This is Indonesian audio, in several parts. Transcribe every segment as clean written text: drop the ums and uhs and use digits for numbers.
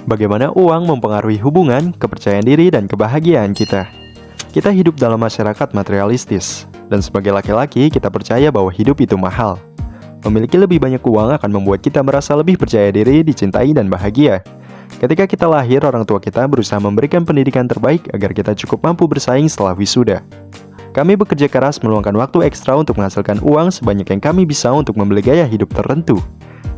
Bagaimana uang mempengaruhi hubungan, kepercayaan diri, dan kebahagiaan kita. Kita hidup dalam masyarakat materialistis, dan sebagai laki-laki kita percaya bahwa hidup itu mahal. Memiliki lebih banyak uang akan membuat kita merasa lebih percaya diri, dicintai, dan bahagia. Ketika kita lahir, orang tua kita berusaha memberikan pendidikan terbaik agar kita cukup mampu bersaing setelah wisuda. Kami bekerja keras meluangkan waktu ekstra untuk menghasilkan uang sebanyak yang kami bisa untuk membeli gaya hidup tertentu.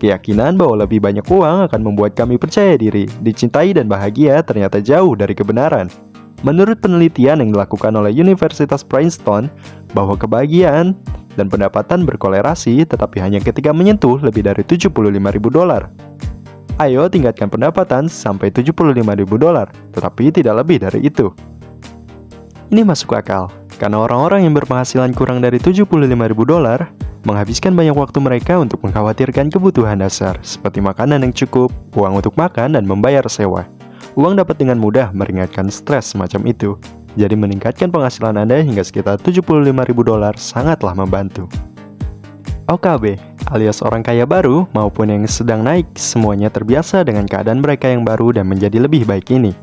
Keyakinan bahwa lebih banyak uang akan membuat kami percaya diri, dicintai, dan bahagia ternyata jauh dari kebenaran. Menurut penelitian yang dilakukan oleh Universitas Princeton, bahwa kebahagiaan dan pendapatan berkolerasi tetapi hanya ketika menyentuh lebih dari $75.000. Ayo tingkatkan pendapatan sampai $75.000, tetapi tidak lebih dari itu. Ini masuk akal, karena orang-orang yang berpenghasilan kurang dari $75.000 menghabiskan banyak waktu mereka untuk mengkhawatirkan kebutuhan dasar, seperti makanan yang cukup, uang untuk makan, dan membayar sewa. Uang dapat dengan mudah meringankan stres semacam itu. Jadi meningkatkan penghasilan Anda hingga sekitar $75.000 sangatlah membantu. OKB, alias orang kaya baru maupun yang sedang naik, semuanya terbiasa dengan keadaan mereka yang baru dan menjadi lebih baik ini.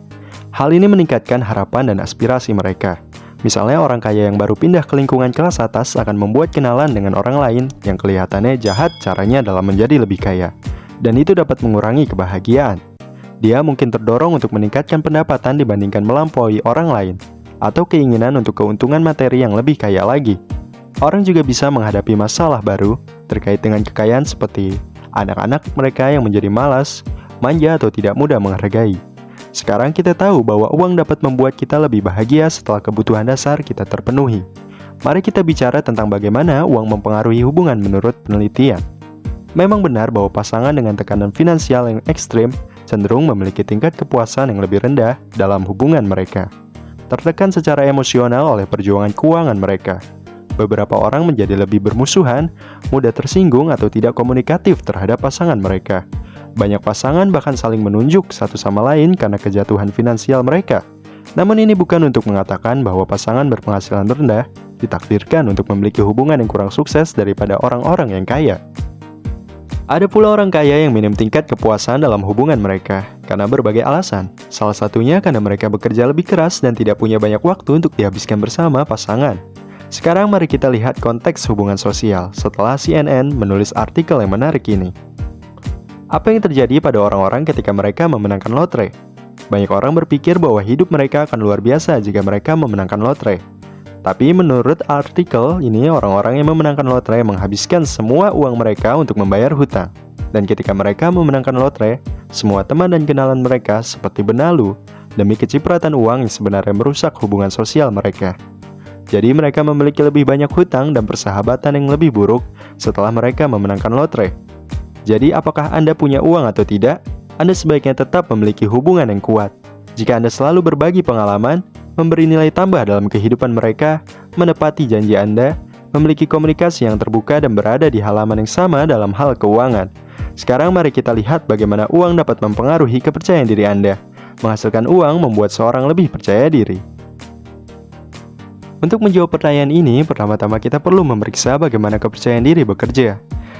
Hal ini meningkatkan harapan dan aspirasi mereka. Misalnya orang kaya yang baru pindah ke lingkungan kelas atas akan membuat kenalan dengan orang lain yang kelihatannya jahat caranya dalam menjadi lebih kaya. Dan itu dapat mengurangi kebahagiaan. Dia mungkin terdorong untuk meningkatkan pendapatan dibandingkan melampaui orang lain, atau keinginan untuk keuntungan materi yang lebih kaya lagi. Orang juga bisa menghadapi masalah baru terkait dengan kekayaan seperti anak-anak mereka yang menjadi malas, manja, atau tidak mudah menghargai. Sekarang kita tahu bahwa uang dapat membuat kita lebih bahagia setelah kebutuhan dasar kita terpenuhi. Mari kita bicara tentang bagaimana uang mempengaruhi hubungan menurut penelitian. Memang benar bahwa pasangan dengan tekanan finansial yang ekstrim cenderung memiliki tingkat kepuasan yang lebih rendah dalam hubungan mereka. Tertekan secara emosional oleh perjuangan keuangan mereka. Beberapa orang menjadi lebih bermusuhan, mudah tersinggung atau tidak komunikatif terhadap pasangan mereka. Banyak pasangan bahkan saling menunjuk satu sama lain karena kejatuhan finansial mereka. Namun ini bukan untuk mengatakan bahwa pasangan berpenghasilan rendah ditakdirkan untuk memiliki hubungan yang kurang sukses daripada orang-orang yang kaya. Ada pula orang kaya yang minim tingkat kepuasan dalam hubungan mereka karena berbagai alasan. Salah satunya karena mereka bekerja lebih keras dan tidak punya banyak waktu untuk dihabiskan bersama pasangan. Sekarang mari kita lihat konteks hubungan sosial setelah CNN menulis artikel yang menarik ini. Apa yang terjadi pada orang-orang ketika mereka memenangkan lotre? Banyak orang berpikir bahwa hidup mereka akan luar biasa jika mereka memenangkan lotre. Tapi menurut artikel ini, orang-orang yang memenangkan lotre menghabiskan semua uang mereka untuk membayar hutang. Dan ketika mereka memenangkan lotre, semua teman dan kenalan mereka seperti benalu demi kecipratan uang yang sebenarnya merusak hubungan sosial mereka. Jadi mereka memiliki lebih banyak hutang dan persahabatan yang lebih buruk setelah mereka memenangkan lotre. Jadi apakah Anda punya uang atau tidak? Anda sebaiknya tetap memiliki hubungan yang kuat. Jika Anda selalu berbagi pengalaman, memberi nilai tambah dalam kehidupan mereka, menepati janji Anda, memiliki komunikasi yang terbuka dan berada di halaman yang sama dalam hal keuangan. Sekarang mari kita lihat bagaimana uang dapat mempengaruhi kepercayaan diri Anda. Menghasilkan uang membuat seorang lebih percaya diri. Untuk menjawab pertanyaan ini, pertama-tama kita perlu memeriksa bagaimana kepercayaan diri bekerja.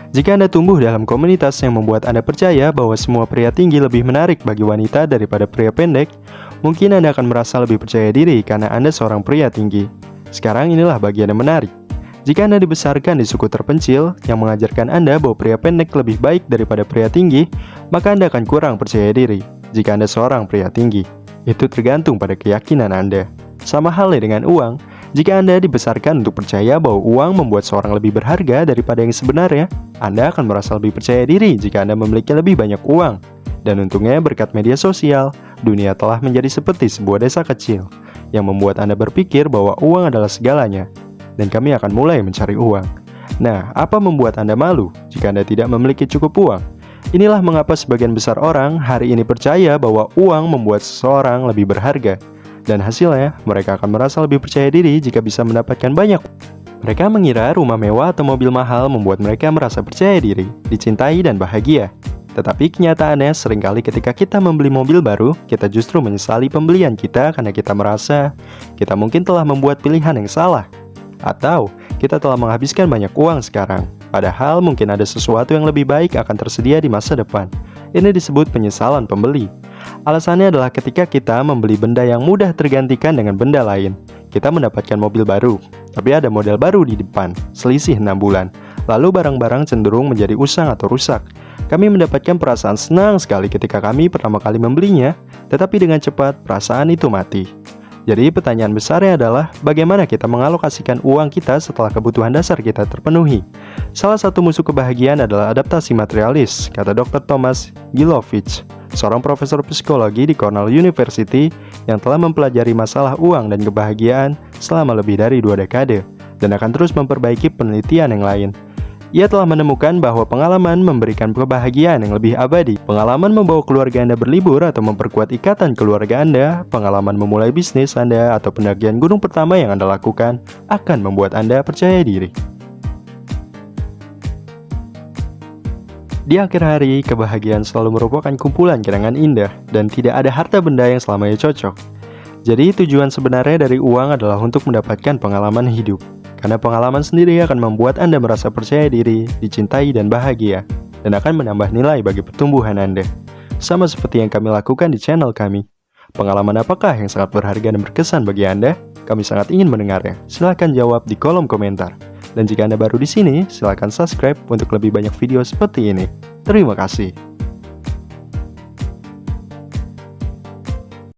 Jika Anda tumbuh dalam komunitas yang membuat Anda percaya bahwa semua pria tinggi lebih menarik bagi wanita daripada pria pendek, mungkin Anda akan merasa lebih percaya diri karena Anda seorang pria tinggi. Sekarang inilah bagian yang menarik. Jika Anda dibesarkan di suku terpencil yang mengajarkan Anda bahwa pria pendek lebih baik daripada pria tinggi, maka Anda akan kurang percaya diri jika Anda seorang pria tinggi. Itu tergantung pada keyakinan Anda. Sama halnya dengan uang. Jika Anda dibesarkan untuk percaya bahwa uang membuat seorang lebih berharga daripada yang sebenarnya, Anda akan merasa lebih percaya diri jika Anda memiliki lebih banyak uang. Dan untungnya berkat media sosial, dunia telah menjadi seperti sebuah desa kecil yang membuat Anda berpikir bahwa uang adalah segalanya. Dan kami akan mulai mencari uang. Nah, apa membuat Anda malu jika Anda tidak memiliki cukup uang? Inilah mengapa sebagian besar orang hari ini percaya bahwa uang membuat seseorang lebih berharga. Dan hasilnya, mereka akan merasa lebih percaya diri jika bisa mendapatkan banyak. Mereka mengira rumah mewah atau mobil mahal membuat mereka merasa percaya diri, dicintai, dan bahagia. Tetapi kenyataannya seringkali ketika kita membeli mobil baru, kita justru menyesali pembelian kita karena kita merasa kita mungkin telah membuat pilihan yang salah. Atau kita telah menghabiskan banyak uang sekarang, padahal mungkin ada sesuatu yang lebih baik akan tersedia di masa depan. Ini disebut penyesalan pembeli. Alasannya adalah ketika kita membeli benda yang mudah tergantikan dengan benda lain, kita mendapatkan mobil baru, tapi ada model baru di depan, selisih 6 bulan. Lalu barang-barang cenderung menjadi usang atau rusak. Kami mendapatkan perasaan senang sekali ketika kami pertama kali membelinya, tetapi dengan cepat perasaan itu mati. Jadi pertanyaan besarnya adalah bagaimana kita mengalokasikan uang kita setelah kebutuhan dasar kita terpenuhi. Salah satu musuh kebahagiaan adalah adaptasi materialis, kata Dr. Thomas Gilovich, seorang profesor psikologi di Cornell University yang telah mempelajari masalah uang dan kebahagiaan selama lebih dari 2 dekade dan akan terus memperbaiki penelitian yang lain. Ia telah menemukan bahwa pengalaman memberikan kebahagiaan yang lebih abadi. Pengalaman membawa keluarga Anda berlibur atau memperkuat ikatan keluarga Anda, pengalaman memulai bisnis Anda, atau pendakian gunung pertama yang Anda lakukan akan membuat Anda percaya diri. Di akhir hari, kebahagiaan selalu merupakan kumpulan kenangan indah dan tidak ada harta benda yang selamanya cocok. Jadi tujuan sebenarnya dari uang adalah untuk mendapatkan pengalaman hidup. Karena pengalaman sendiri akan membuat Anda merasa percaya diri, dicintai, dan bahagia, dan akan menambah nilai bagi pertumbuhan Anda. Sama seperti yang kami lakukan di channel kami. Pengalaman apakah yang sangat berharga dan berkesan bagi Anda? Kami sangat ingin mendengarnya. Silahkan jawab di kolom komentar. Dan jika Anda baru di sini, silahkan subscribe untuk lebih banyak video seperti ini. Terima kasih.